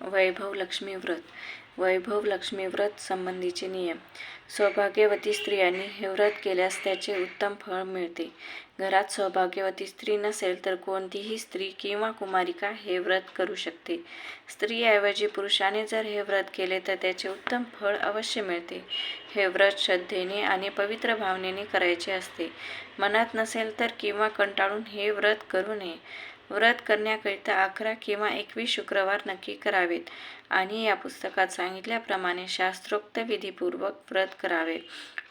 वैभव लक्ष्मी व्रत. वैभव लक्ष्मी व्रत संबंधीचे नियम. सौभाग्यवती स्त्रियांनी हे व्रत केल्यास त्याचे उत्तम फळ मिळते. घरात सौभाग्यवती स्त्री नसेल तर कोणतीही स्त्री किंवा कुमारिका हे व्रत करू शकते. स्त्रीऐवजी पुरुषाने जर हे व्रत केले तर त्याचे उत्तम फळ अवश्य मिळते. हे व्रत श्रद्धेने आणि पवित्र भावनेने करायचे असते. मनात नसेल तर किंवा कंटाळून हे व्रत करू नये. व्रत करण्याकरिता 11 किंवा 21 शुक्रवार नक्की करावेत आणि या पुस्तकात सांगितल्याप्रमाणे शास्त्रोक्त विधीपूर्वक व्रत करावे.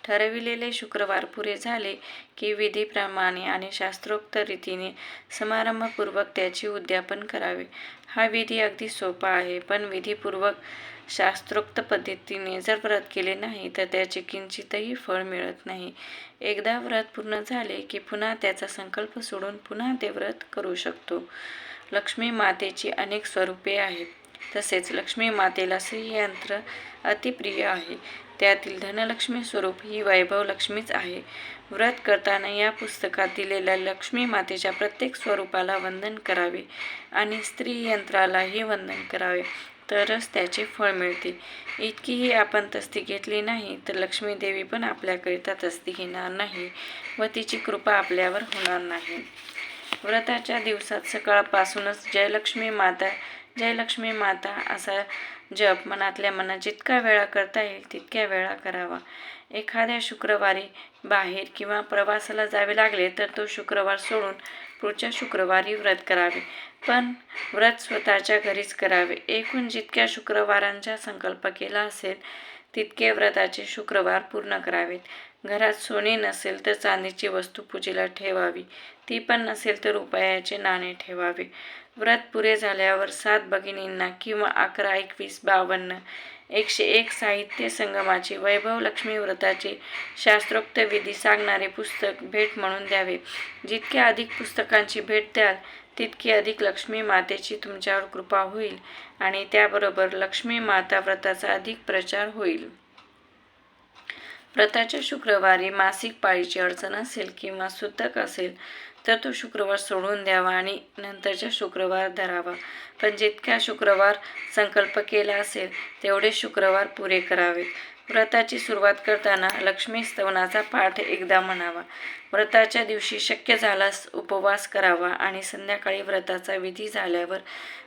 ठरविलेले शुक्रवार पुरे झाले की विधीप्रमाणे आणि शास्त्रोक्त रीतीने समारंभपूर्वक त्याचे उद्यापन करावे. हा विधी अगदी सोपा आहे, पण विधीपूर्वक शास्त्रोक्त पद्धतीने जर व्रत केले नाही तर त्याचे किंचितही फळ मिळत नाही. एकदा व्रत पूर्ण झाले की पुन्हा त्याचा संकल्प सोडून पुन्हा ते व्रत करू शकतो. लक्ष्मी मातेची अनेक स्वरूपे आहेत. तसेच लक्ष्मी मातेला श्रीयंत्र अतिप्रिय आहे. त्यातील धनलक्ष्मी स्वरूप ही वैभव लक्ष्मीच आहे. व्रत करताना या पुस्तकात दिलेल्या लक्ष्मी मातेच्या प्रत्येक स्वरूपाला वंदन करावे आणि स्त्रीयंत्रालाही वंदन करावे, तरच त्याचे फळ मिळते. इतकीही आपण तस्ती घेतली नाही तर लक्ष्मी देवी पण आपल्याकरिता तस्ती घेणार नाही व तिची कृपा आपल्यावर होणार नाही. व्रताच्या दिवसात सकाळपासूनच जय लक्ष्मी माता असा जप मनातल्या मनात जितका वेळा करता येईल तितक्या वेळा करावा. एखाद्या शुक्रवारी बाहेर किंवा प्रवासाला जावे लागले तर तो शुक्रवार सोडून पुढच्या शुक्रवारी व्रत करावे, पण व्रत स्वतःच्या घरीच करावे. एकूण जितक्या शुक्रवारांचा संकल्प केला असेल तितके व्रताचे शुक्रवार पूर्ण करावेत. घरात सोने नसेल तर चांदीची वस्तू पूजेला ठेवावी, ती पण नसेल तर रुपयाचे नाणे ठेवावे. व्रत पुरे झाल्यावर 7 भगिनींना किंवा 11, 21, 52, 101 साहित्य संगमाचे वैभव लक्ष्मी व्रताचे शास्त्रोक्त विधी सांगणारे पुस्तक भेट म्हणून द्यावे. जितक्या अधिक पुस्तकांची भेट द्याल तितकी अधिक लक्ष्मी मातेची तुमच्यावर कृपा होईल आणि त्याबरोबर लक्ष्मी माता व्रताचा अधिक प्रचार होईल. व्रताच्या शुक्रवारी मासिक पाळीची अडचण असेल किंवा सुतक असेल तर तो शुक्रवार सोडून द्यावा आणि नंतरच्या शुक्रवार धरावा. पण जितक्या शुक्रवार संकल्प केला असेल तेवढे शुक्रवार पुरे करावेत. व्रताची सुरुवात करताना लक्ष्मी स्तवनाचा पाठ एकदा म्हणावा. व्रताच्या दिवशी शक्य झाल्यास उपवास करावा आणि संध्याकाळी व्रताचा विधी झाल्यावर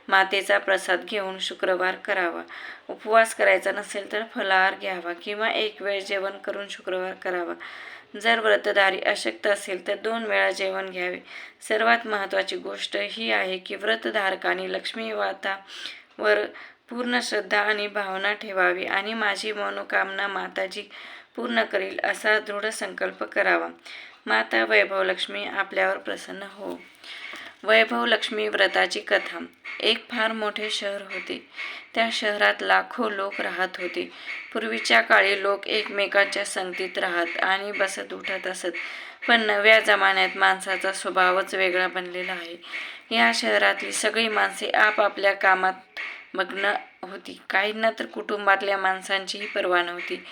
मातेचा प्रसाद घेऊन शुक्रवार करावा. उपवास करायचा नसेल तर फलाहार घ्यावा किंवा एक वेळ जेवण करून शुक्रवार करावा. जर व्रतधारी अशक्त असेल तर 2 वेळा जेवण घ्यावे. सर्वात महत्त्वाची गोष्ट ही आहे की व्रतधारकांनी लक्ष्मी मातावर पूर्ण श्रद्धा आणि भावना ठेवावी आणि माझी मनोकामना माताजी पूर्ण करील असा दृढ संकल्प करावा. माता वैभव लक्ष्मी आपल्यावर प्रसन्न हो. वैभव लक्ष्मी व्रताची कथा. एक फार मोठे शहर होते. त्या शहरात लाखो लोक राहत होते. पूर्वीच्या काळी लोक एकमेकांच्या संगतीत राहत आणि बसत उठत असत, पण नव्या जमान्यात माणसाचा स्वभावच वेगळा बनलेला आहे. या शहरातली सगळी माणसे आपापल्या कामात मग्न होती. काहींना तर कुटुंबातल्या माणसांचीही पर्वा नव्हती.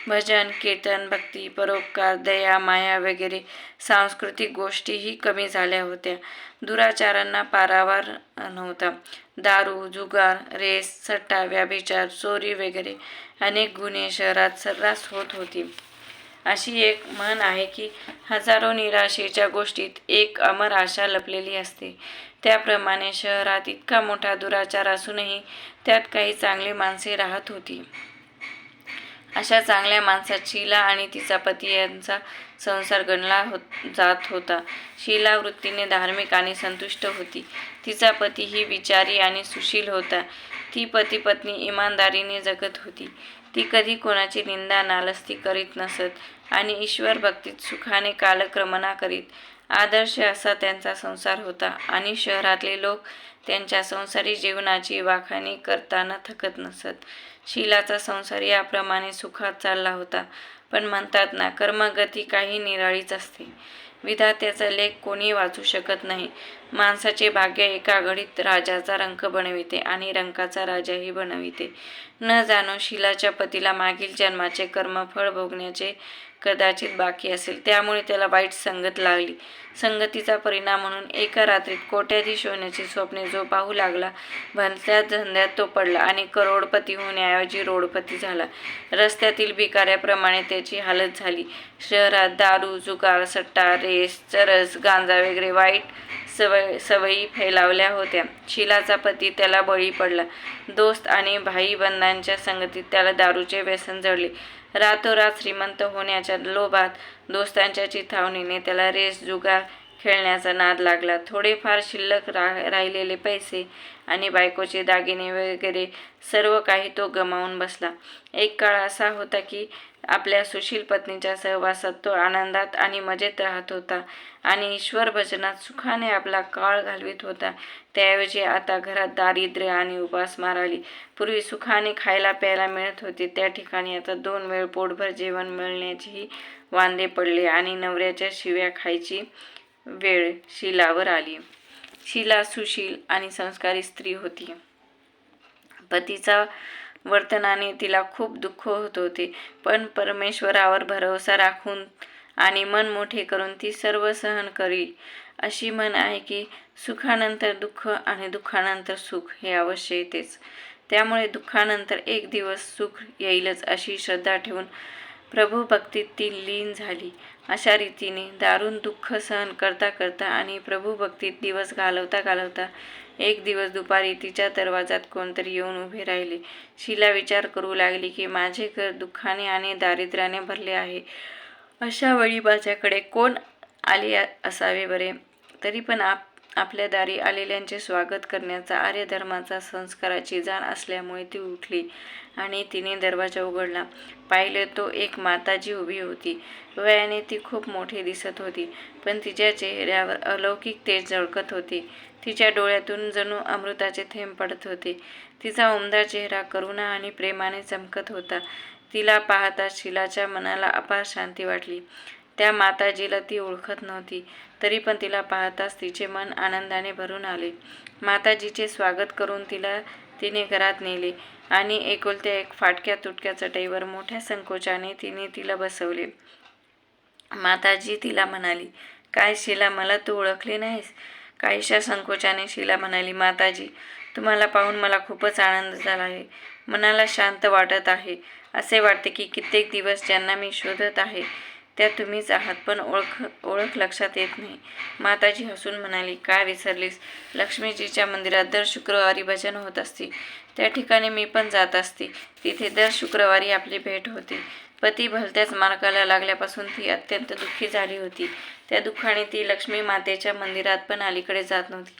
भजन, कीर्तन, भक्ती, परोपकार, दया, माया वगैरे सांस्कृतिक गोष्टीही कमी झाल्या होत्या. दुराचारांना पारावार नव्हता. दारू, जुगार, रेस, सट्टा, व्यभिचार, चोरी वगैरे अनेक गुन्हे शहरात सर्रास होत होती. अशी एक म्हण आहे की हजारो निराशेच्या गोष्टीत एक अमर आशा लपलेली असते. त्याप्रमाणे शहरात इतका मोठा दुराचार असूनही त्यात काही चांगली माणसे राहत होती. अशा चांगल्या माणसात शीला आणि तिचा पती यांचा संसार गणला जात होता. शीला वृत्तीने धार्मिक आणि संतुष्ट होती. तिचा पतीही विचारी आणि सुशील होता. ती पती-पत्नी इमानदारीने जगत होती. ती कधी कोणाची निंदा नालस्ती करीत नसत आणि ईश्वर भक्तीत सुखाने कालक्रमणा करीत. आदर्श असा त्यांचा संसार होता आणि शहरातले लोक त्यांच्या संसारी जीवनाची वाखाणी करताना थकत नसत. शीलाचा संसार याप्रमाणे सुखात चालला होता. पण म्हणतात ना, कर्मगती काही निराळीच असते. विधात्याचा लेख कोणी वाचू शकत नाही. माणसाचे भाग्य एका घडीत राजाचा रंक बनविते आणि रंकाचा राजाही बनविते. न जाणो शीलाच्या पतीला मागील जन्माचे कर्मफळ भोगण्याचे कदाचित बाकी असेल. त्यामुळे त्याला वाईट संगत लागली. संगतीचा परिणाम म्हणून एका रात्रीत कोट्याधीश होण्याची स्वप्ने जो पाहू लागला, भलत्या धंद्यात तो पडला आणि करोडपती होण्याऐवजी रोडपती झाला. रस्त्यातील भिकाऱ्याप्रमाणे त्याची हालत झाली. शहरात दारू, जुगार, सट्टा, रेस, चरस, गांजा वगैरे वाईट सवयी फैलावल्या होत्या. शीलाचा पती त्याला बळी पडला. दोस्त आणि भाईबंधांच्या संगतीत त्याला दारूचे व्यसन जडले. रातोरात श्रीमंत होण्याच्या लोभात दोस्तांच्या चिथावणीने त्याला रेस, जुगार खेळण्याचा नाद लागला. थोडेफार शिल्लक राहिलेले पैसे आणि बायकोचे दागिने वगैरे सर्व काही तो गमावून बसला. एक काळ असा होता की आपल्या सुशील पत्नीच्या सहवासात तो आनंदात आणि मजेत राहत होता आणि ईश्वर भजनात सुखाने आपला काळ घालवित होता. त्याऐवजी आता घरात दारिद्र्य आणि उपासमार आली. पूर्वी सुखाने खायला प्यायला मिळत होते, त्या ठिकाणी आता 2 वेळ पोटभर जेवण मिळण्याचेही वांदे पडले आणि नवऱ्याच्या शिव्या खायची वेळ शीलावर आली. शीला सुशील आणि संस्कारी स्त्री होती. पतीचा वर्तनाने तिला खूप दुःख होत होते, पण परमेश्वरावर भरोसा राखून आणि मन मोठे करून ती सर्व सहन करी. अशी म्हण आहे की सुखानंतर दुःख आणि दुःखानंतर सुख हे अवश्य येतेच. त्यामुळे दुःखानंतर एक दिवस सुख येईलच अशी श्रद्धा ठेवून प्रभुभक्तीत ती लीन झाली. अशा रीतीने दारुण दुःख सहन करता करता आणि प्रभुभक्तीत दिवस घालवता घालवता एक दिवस दुपारी तिच्या दरवाजात कोणतरी येऊन उभे राहिले. शीला विचार करू लागली की माझे घर दुःखाने आणि दारिद्र्याने भरले आहे. अशा वेळी माझ्याकडे कोण आले असावे बरे. तरी पण आपल्या दारी आलेल्यांचे स्वागत करण्याचा आर्यधर्माचा संस्काराची जाण असल्यामुळे ती उठली आणि तिने दरवाजा उघडला. पाहिले तो एक माताजी उभी होती. वयाने ती खूप मोठी दिसत होती, पण तिच्या चेहऱ्यावर अलौकिक तेज झळकत होते. तिच्या डोळ्यातून जणू अमृताचे थेंब पडत होते. तिचा उमदा चेहरा करुणा आणि प्रेमाने चमकत होता. तिला पाहताच शीलाच्या मनाला अपार शांती वाटली. त्या माताजीला ती ओळखत नव्हती, तरी पण तिला पाहताच तिचे मन आनंदाने भरून आले. माताजीचे स्वागत करून तिने घरात नेले आणि एकुलत्या एक फाटक्या तुटक्या चटईवर मोठ्या संकोचाने तिला बसवले. माताजी तिला म्हणाली, काय शीला, मला तू ओळखले नाहीस? काहीशा संकोचाने शीला म्हणाली, माताजी, तुम्हाला पाहून मला खूपच आनंद झाला आहे. मनाला शांत वाटत आहे. असे वाटते की कित्येक दिवस ज्यांना मी शोधत आहे त्या तुम्हीच आहात, पण ओळख लक्षात येत नाही. माताजी हसून म्हणाली, काय विसरलीस? लक्ष्मीजीच्या मंदिरात दर शुक्रवारी भजन होत असते. त्या ठिकाणी मी पण जात असते. तिथे दर शुक्रवारी आपली भेट होते. पती भलत्याच मार्गाला लागल्यापासून ती अत्यंत दुःखी झाली होती. त्या दुःखाने ती लक्ष्मी मातेच्या मंदिरात पण अलीकडे जात नव्हती.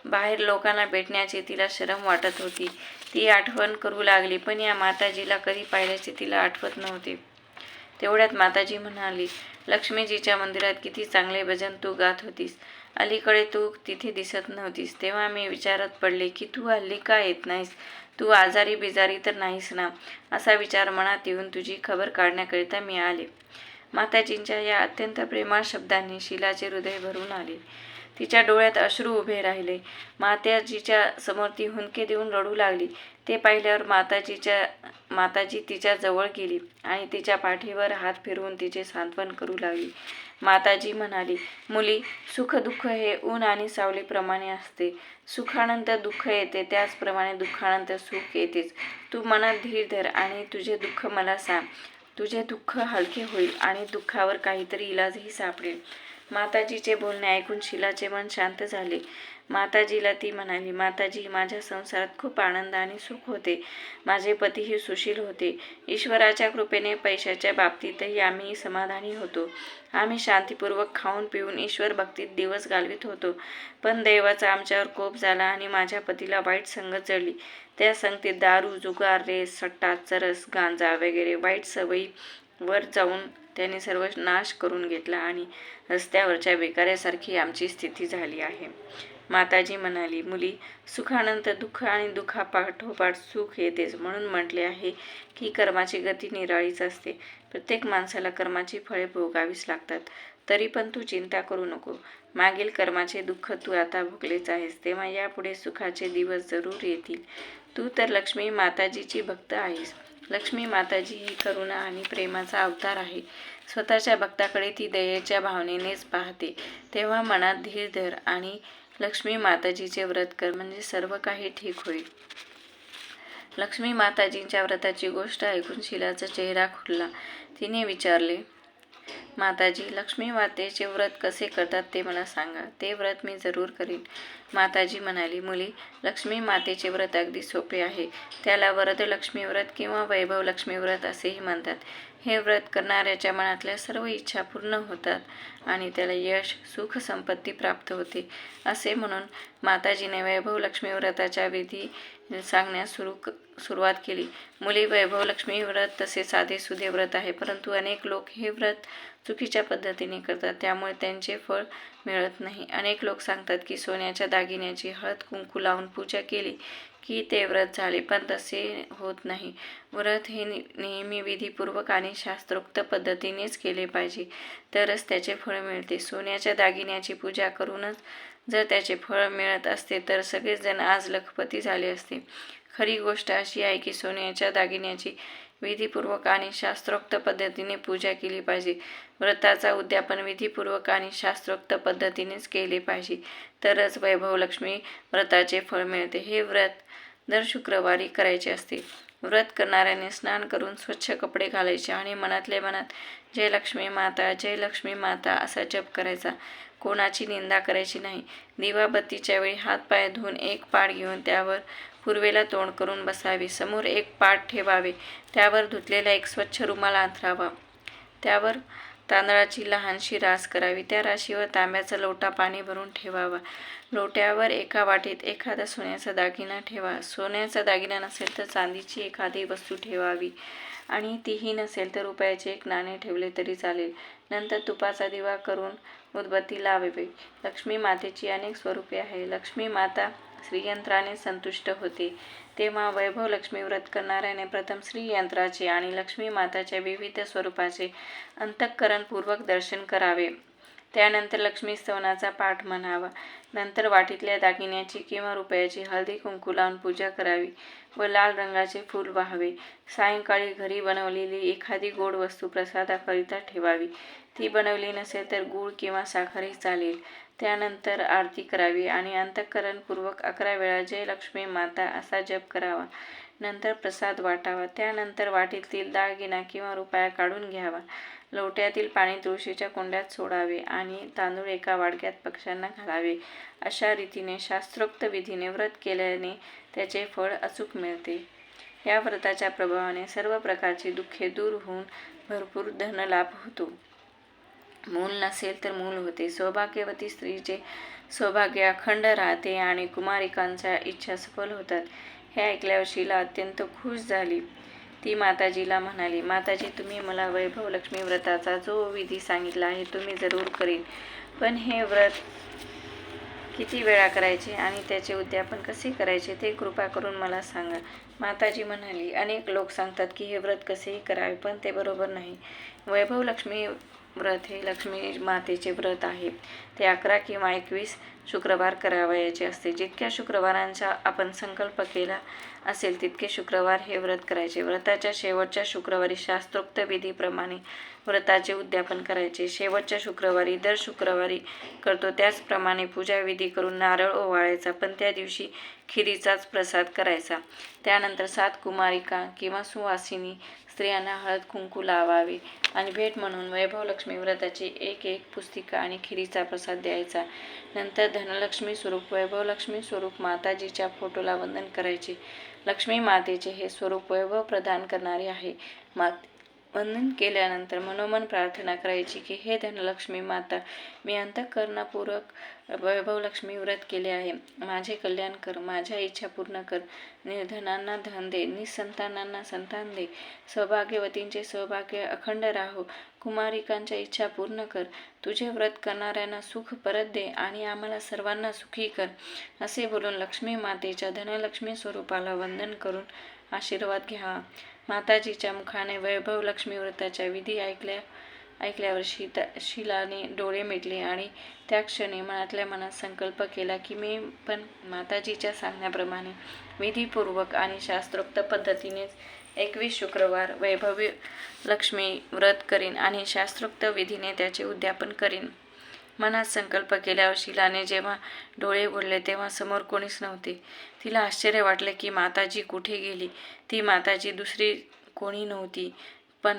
बाहेर लोकांना भेटण्याची तिला शरम वाटत होती. ती आठवण करू लागली, पण या माताजीला कधी पाहिल्याचे तिला आठवत नव्हते. तेवढ्यात माताजी म्हणाली, लक्ष्मीजीच्या मंदिरात किती चांगले भजन तू गात होतीस. अलीकडे तू तिथे दिसत नव्हतीस. तेव्हा मी विचारात पडले की तू हल्ली का येत नाहीस? तू आजारी बिजारी तर नाहीस ना? असा विचार मनात येऊन तुझी खबर काढण्याकरिता मी आले. माताजींच्या या अत्यंत प्रेमळ शब्दांनी शीलाचे हृदय भरून आले. तिच्या डोळ्यात अश्रू उभे राहिले. माताजीच्या समोर ती हुंदके देऊन रडू लागली. ते पाहिल्यावर माताजी तिच्या जवळ गेली आणि तिच्या पाठीवर हात फिरवून तिचे सांत्वन करू लागली. माताजी म्हणाली, मुली, सुख दुःख हे ऊन आणि सावलीप्रमाणे असते. सुखानंतर दुःख येते, त्याचप्रमाणे दुःखानंतर सुख येतेच. तू मनात धीर धर आणि तुझे दुःख मला सांग. तुझे दुःख हलके होईल आणि दुःखावर काहीतरी इलाजही सापडेल. माताजीचे बोलणे ऐकून शीलाचे मन शांत झाले. माताजीला ती म्हणाली, माताजी, माझ्या संसारात खूप आनंद आणि सुख होते. माझे पतीही सुशील होते. ईश्वराच्या कृपेने पैशाच्या बाबतीतही आम्ही समाधानी होतो. आम्ही शांतीपूर्वक खाऊन पिऊन ईश्वर भक्तीत दिवस घालवित होतो. पण दैवाचा आमच्यावर कोप झाला आणि माझ्या पतीला वाईट संगत जडली. त्या संगतीत दारू, जुगार, रेस, सट्टा, चरस, गांजा वगैरे वाईट सवयी वर जाऊन त्याने सर्व नाश करून घेतला आणि रस्त्यावरच्या भिकाऱ्यासारखी आमची स्थिती झाली आहे. माताजी म्हणाली, मुली, सुखानंतर दुःख आणि दुःखापाठोपाठ सुख येतेच. म्हणून म्हटले आहे की कर्माची गती निराळीच असते. प्रत्येक माणसाला कर्माची फळे भोगावीच लागतात. तरी पण तू चिंता करू नको. मागील कर्माचे दुःख तू आता भोगलेच आहेस, तेव्हा यापुढे सुखाचे दिवस जरूर येतील. तू तर लक्ष्मी माताजीची भक्त आहेस. लक्ष्मी माताजी ही करुणा आणि प्रेमाचा अवतार आहे. स्वतःच्या भक्ताकडे ती दयेच्या भावनेनेच पाहते. तेव्हा मनात धीर धर आणि लक्ष्मी माताजीचे व्रत कर, म्हणजे सर्व काही ठीक होईल. लक्ष्मी माताजींच्या व्रताची गोष्ट ऐकून शीलाचा चेहरा खुलला. तिने विचारले, माताजी, लक्ष्मी मातेचे व्रत कसे करतात ते मला सांगा. ते व्रत मी जरूर करीन. माताजी म्हणाली, मुली, लक्ष्मी मातेचे व्रत अगदी सोपे आहे. त्याला वरदलक्ष्मी व्रत किंवा वैभव लक्ष्मी व्रत असेही म्हणतात. हे व्रत करणाऱ्याच्या मनातल्या सर्व इच्छा पूर्ण होतात आणि त्याला यश, सुख, संपत्ती प्राप्त होते. असे म्हणून माताजीने वैभव लक्ष्मी व्रताच्या विधी सांगण्यास सुरुवात केली. मुली, वैभव लक्ष्मी व्रत तसे साधेसुधे व्रत आहे, परंतु अनेक लोक हे व्रत चुकीच्या पद्धतीने करतात, त्यामुळे त्यांचे फळ मिळत नाही. अनेक लोक सांगतात की सोन्याच्या दागिन्याची हळद कुंकू लावून पूजा केली की ते व्रत झाले, पण तसे होत नाही. व्रत हे नेहमी विधीपूर्वक आणि शास्त्रोक्त पद्धतीनेच केले पाहिजे, तरच त्याचे फळ मिळते. सोन्याच्या दागिन्याची पूजा करूनच जर त्याचे फळ मिळत असते तर सगळेच जण आज लखपती झाले असते. खरी गोष्ट अशी आहे की सोन्याच्या दागिन्याची विधीपूर्वक आणि शास्त्रोक्त पद्धतीने पूजा केली पाहिजे. व्रताचा उद्यापन विधीपूर्वक आणि शास्त्रोक्त पद्धतीनेच केले पाहिजे, तरच वैभव लक्ष्मी व्रताचे फळ मिळते. हे व्रत दर शुक्रवारी करायचे असते. व्रत करणाऱ्याने स्नान करून स्वच्छ कपडे घालायचे आणि मनातल्या मनात जय लक्ष्मी माता, जय लक्ष्मी माता असा जप करायचा. कोणाची निंदा करायची नाही. दिवाबत्तीच्या वेळी हातपाय धुवून एक पाट घेऊन त्यावर पूर्वेला तोंड करून बसावे. समोर एक पाट ठेवावे, त्यावर धुतलेला एक स्वच्छ रुमाल अंथरावा. त्यावर तांदळाची लहानशी रास करावी. त्या राशीवर तांब्याचा लोटा पाणी भरून ठेवावा. लोट्यावर एका वाटीत एखादा सोन्याचा दागिना ठेवा. सोन्याचा दागिना नसेल तर चांदीची एखादी वस्तू ठेवावी आणि तीही नसेल तर रुपयाचे एक नाणे ठेवले तरी चालेल. नंतर तुपाचा दिवा करून उदबत्ती लावावी. लक्ष्मी मातेची अनेक स्वरूपे आहे. लक्ष्मी माता श्रीयंत्राने संतुष्ट होते, तेव्हा वैभव लक्ष्मी व्रत करणाऱ्याने प्रथम श्रीयंत्राचे आणि लक्ष्मी माताच्या विविध स्वरूपाचे अंतःकरणपूर्वक दर्शन करावे. त्यानंतर लक्ष्मी स्तवनाचा पाठ म्हणावा. नंतर वाटीतल्या दागिन्याची किंवा रुपयाची हळदी कुंकू लावून पूजा करावी व लाल रंगाचे फूल वाहावे. सायंकाळी घरी बनवलेली एखादी गोड वस्तू प्रसादाकरिता ठेवावी. ती बनवली नसेल तर गूळ किंवा साखरही चालेल. त्यानंतर आरती करावी आणि अंतःकरणपूर्वक 11 वेळा जय लक्ष्मी माता असा जप करावा. नंतर प्रसाद वाटावा. त्यानंतर वाटीतील दागिना किंवा रुपया काढून घ्यावा. लोट्यातील पाणी तुळशीच्या कुंड्यात सोडावे आणि तांदूळ एका वाडक्यात पक्ष्यांना घालावे. अशा रीतीने शास्त्रोक्त विधीने व्रत केल्याने त्याचे फळ अचूक मिळते. या व्रताच्या प्रभावाने सर्व प्रकारची दुःखे दूर होऊन भरपूर धनलाभ होतो. मूल नसेल तर मूल होते. सौभाग्यवती स्त्रीचे सौभाग्य अखंड राहते आणि कुमारिकांच्या इच्छा सफल होतात. हे ऐकल्यावर शीला अत्यंत खुश झाली. ती माताजीला म्हणाली, माताजी, तुम्ही मला वैभव लक्ष्मी व्रताचा जो विधी सांगितला आहे तो मी जरूर करीन, पण हे व्रत किती वेळा करायचे आणि त्याचे उद्यापन कसे करायचे ते कृपा करून मला सांगा. माताजी म्हणाली, अनेक लोक सांगतात की हे व्रत कसेही करावे, पण ते बरोबर नाही. वैभव लक्ष्मी व्रत हे लक्ष्मी मातेचे व्रत आहे. ते 11 किंवा 21 शुक्रवार करावयाचे असते. जितक्या शुक्रवारांचा आपण संकल्प केला असेल तितके शुक्रवार हे व्रत करायचे. व्रताच्या शेवटच्या शुक्रवारी शास्त्रोक्त विधीप्रमाणे व्रताचे उद्यापन करायचे. शेवटच्या शुक्रवारी दर शुक्रवारी करतो त्याचप्रमाणे पूजाविधी करून नारळ ओवाळायचा, पण त्या दिवशी खिरीचाच प्रसाद करायचा. त्यानंतर 7 कुमारिका किंवा सुवासिनी स्त्रियांना हळद कुंकू लावावे आणि भेट म्हणून वैभव लक्ष्मी व्रताची एक पुस्तिका आणि खिरीचा प्रसाद द्यायचा. नंतर धनलक्ष्मी स्वरूप, वैभव लक्ष्मी स्वरूप माताजीच्या फोटोला वंदन करायचे. लक्ष्मी मातेचे हे स्वरूप वैभव प्रदान करणारे आहे. वंदन केल्यानंतर मनोमन प्रार्थना करायची की हे धनलक्ष्मी माता, मी अंतःकरणापूर्वक वैभव लक्ष्मी व्रत केले आहे. माझे कल्याण कर, माझ्या इच्छा पूर्ण कर, निर्धनांना धन दे, निसंतानांना संतान दे, सौभाग्यवतींचे सौभाग्य अखंड राहो, कुमारिकांच्या इच्छा पूर्ण कर, तुझे व्रत करणाऱ्यांना सुख परत दे आणि आम्हाला सर्वांना सुखी कर. असे बोलून लक्ष्मी मातेच्या धनलक्ष्मी स्वरूपाला वंदन करून आशीर्वाद घ्यावा. माताजीच्या मुखाने वैभव लक्ष्मी व्रताच्या विधी ऐकल्यावर शिलाने डोळे मिटले आणि त्या क्षणी मनातल्या मनात संकल्प केला की मी पण माताजीच्या सांगण्याप्रमाणे विधीपूर्वक आणि शास्त्रोक्त पद्धतीनेच 21 शुक्रवार वैभवी लक्ष्मी व्रत करीन आणि शास्त्रोक्त विधीने त्याचे उद्यापन करीन. मनात संकल्प केल्यावर शिलाने जेव्हा डोळे उघडले तेव्हा समोर कोणीच नव्हते. तिला आश्चर्य वाटले की माताजी कुठे गेली. ती माताजी दुसरी कोणी नव्हती, पण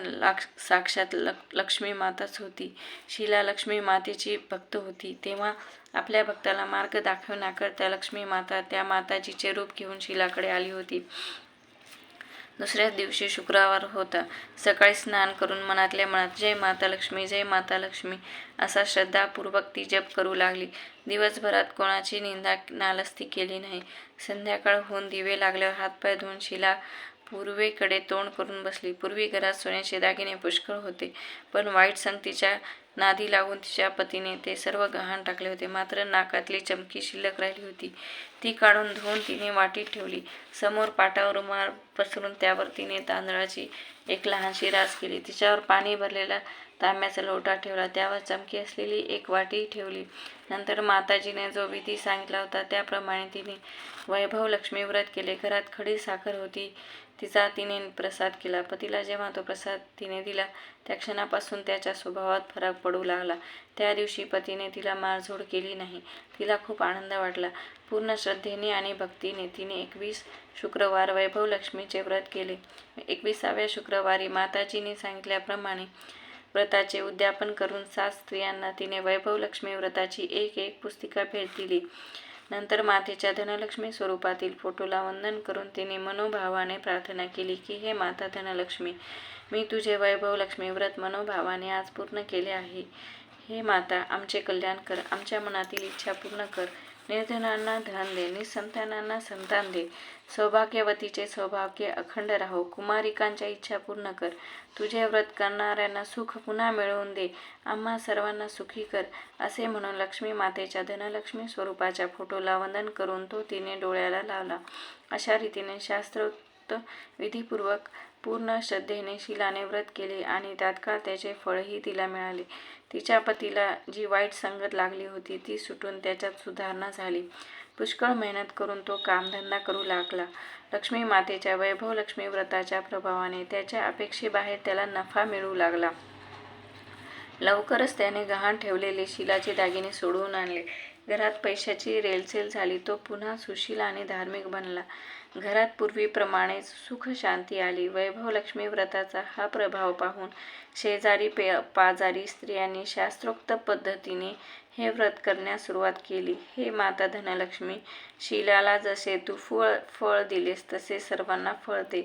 साक्षात लक्ष्मी माताच होती. शिला लक्ष्मी मातेची भक्त होती. तेव्हा आपल्या भक्ताला मार्ग दाखवण्याकरता लक्ष्मी माता त्या माताजीचे रूप घेऊन शिलाकडे आली होती. दुसऱ्याच दिवशी शुक्रवार होता. सकाळी स्नान करून मनातल्या मनात जय माता लक्ष्मी, जय माता लक्ष्मी असा श्रद्धापूर्वक ती जप करू लागली. दिवसभरात कोणाची निंदा नालस्ती केली नाही. संध्याकाळ होऊन दिवे लागल्यावर हातपाय धुवून शिला पूर्वेकडे तोंड करून बसली. पूर्वी घरात सोन्याचे दागिने पुष्कळ होते, पण वाईट संगतीच्या नादी लागून तिच्या पतीने ते सर्व गहाण टाकले होते. मात्र नाकातली चमकी शिल्लक राहिली होती. ती काढून धुवून तिने वाटीत ठेवली. समोर पाटावर रुमाल पसरून त्यावर तिने तांदळाची एक लहानशी रास केली. तिच्यावर पाणी भरलेला तांब्याचा लोटा ठेवला. त्यावर चमकी असलेली एक वाटी ठेवली. नंतर माताजीने जो विधी सांगितला होता त्याप्रमाणे तिने वैभव लक्ष्मी व्रत केले. घरात खडी साखर होती, तिचा तिने प्रसाद केला. पतीला जेव्हा तो प्रसाद तिने दिला त्या क्षणापासून त्याच्या स्वभावात फरक पडू लागला. त्या दिवशी पतीने तिला मारझोड केली नाही. तिला खूप आनंद वाटला. पूर्ण श्रद्धेने आणि भक्तीने तिने 21 शुक्रवार वैभव लक्ष्मीचे व्रत केले. 21व्या शुक्रवारी माताजीने सांगितल्याप्रमाणे व्रताचे उद्यापन करून 7 स्त्रियांना तिने वैभव लक्ष्मी व्रताची एक पुस्तिका भेट दिली. नंतर मातेच्या धनलक्ष्मी स्वरूपातील फोटोला वंदन करून तिने मनोभावाने प्रार्थना केली की हे माता धनलक्ष्मी, मी तुझे वैभव लक्ष्मी व्रत मनोभावाने आज पूर्ण केले आहे. हे माता, आमचे कल्याण कर, आमच्या मनातील इच्छा पूर्ण कर. निर्धनांना धन दे, निसंतानांना संतान दे, सौभाग्यवतीचे सौभाग्य अखंड राहो, कुमारिकांच्या इच्छा पूर्ण कर. तुझे व्रत करणाऱ्यांना सुख पुन्हा मिळवून दे, आम्हा सर्वांना सुखी कर. असे म्हणून लक्ष्मी मातेच्या धनलक्ष्मी स्वरूपाच्या फोटोला वंदन करून तो तिने डोळ्याला लावला. अशा रीतीने शास्त्रोक्त विधीपूर्वक पूर्ण श्रद्धेने शिलाने व्रत केले आणि तात्काळ त्याचे फळही तिला मिळाले. तिच्या पतीला जी वाईट संगत लागली होती ती सुटून त्याच्यात सुधारणा झाली. पुष्कळ मेहनत करून तो कामधंदा करू लागला. लक्ष्मी मातेच्या वैभव लक्ष्मी व्रताच्या प्रभावाने त्याच्या अपेक्षेबाहेर त्याला नफा मिळू लागला. लवकरच त्याने गहाण ठेवलेले शिलाचे दागिने सोडवून आणले. घरात पैशाची रेलचेल झाली. तो पुन्हा सुशील आणि धार्मिक बनला. घरात पूर्वीप्रमाणेच सुख शांती आली. वैभव लक्ष्मी व्रताचा हा प्रभाव पाहून शेजारी पाजारी स्त्रियांनी शास्त्रोक्त पद्धतीने हे व्रत करण्यास सुरुवात केली. हे माता धनलक्ष्मी, शिलाला जसे तू फळ दिलेस तसे सर्वांना फळ दे,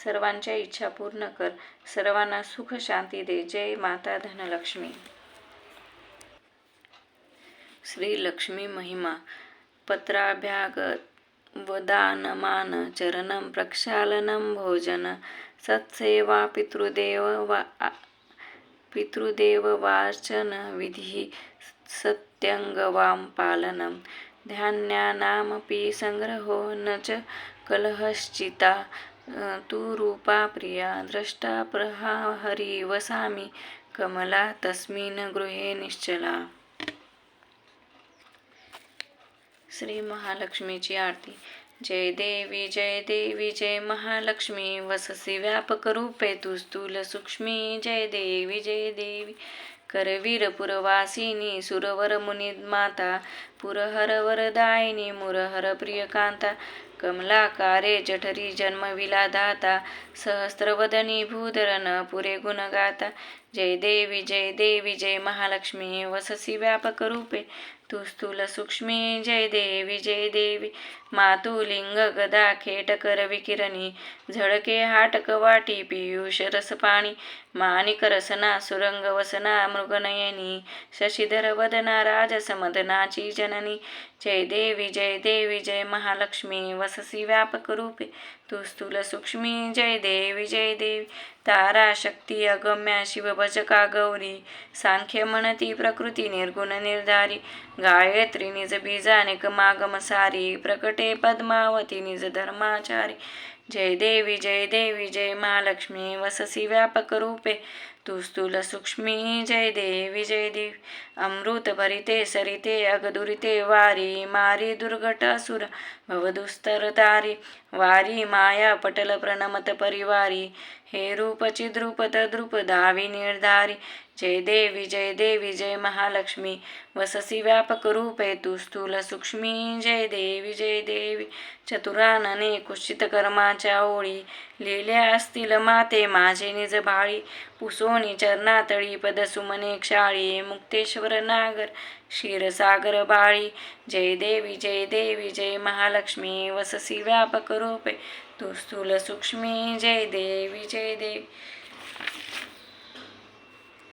सर्वांच्या इच्छा पूर्ण कर, सर्वांना सुख शांती दे. जय माता धनलक्ष्मी. श्री लक्ष्मी महिमा. पत्राभ्यागवदानमान चरणं प्रक्षालनं भोजन सत्सेवा पितृदेववाचन विधी सत्यंगवाम पालनं धान्यानामपि संग्रहो न च कलहश्चिता तू रूपा प्रिया द्रष्टा प्रहरी वसामि कमला तस्मिन् गृहे निश्चला. श्री महालक्ष्मीची आरती. जय देवी जय देवी जय महालक्ष्मी, वससी व्यापक रूपे तू स्थूल सूक्ष्मी. जय देवी जय देवी करवीर पुरवासिनी, सुरवर मुनी माता, पुरहर वरदायिनी, मुरहर प्रियकांता, कमलाकारे जठरी जन्मविला दाता, सहस्रवदनी भूधरन पुरे गुणगाता. जय देवी जय महालक्ष्मी, वससी व्यापक रूपे तू स्थूल सूक्ष्मी. जय देवी मातुलिंग गदा खेटकर विकिरणी, झळके हाटक वाटी पियुष रसपाणी, माणिक रसना सुरंग वसना मृगनयनी, शशिधर वदना राजसमदनाची जननी. जय देवी जय महालक्ष्मी, वससी व्यापक रूपे तू स्थूल सूक्ष्मी. जय देवी तारा शक्ती अगम्या शिवभजका गौरी, सांख्य म्हणती प्रकृती निर्गुण निर्धारी, गायत्री निज बीजानिक मागम सारी प्रकटे पद्मावती निज धर्माचारी. जय देवी जय देवी जय महालक्ष्मी वससी व्यापक रूपे तू स्थूल सूक्ष्मी. जय देवी अमृत भरिते सरिते अगदुरिते वारी मारी दुर्घट असुर भवदुस्तर तारी. वारी माया पटल प्रणमत परिवारी हे रूप चिद्रूप तद्रूप धावी निर्धारी. जय देवी जय महालक्ष्मी वससी व्यापक रूपे तू स्थूल सूक्ष्मी. जय देवी चतुरानने कुशित कर्माच्या ओळी लिहिल्या असतील माते माझे निज भाळी. पुसोनी चरणातळी पदसुमने क्षाळी मुक्तेश्वर नागर क्षीरसागर बाळी. जय देवी जय महालक्ष्मी वससी व्यापक रूपे तू स्थूल सूक्ष्मी. जय देवी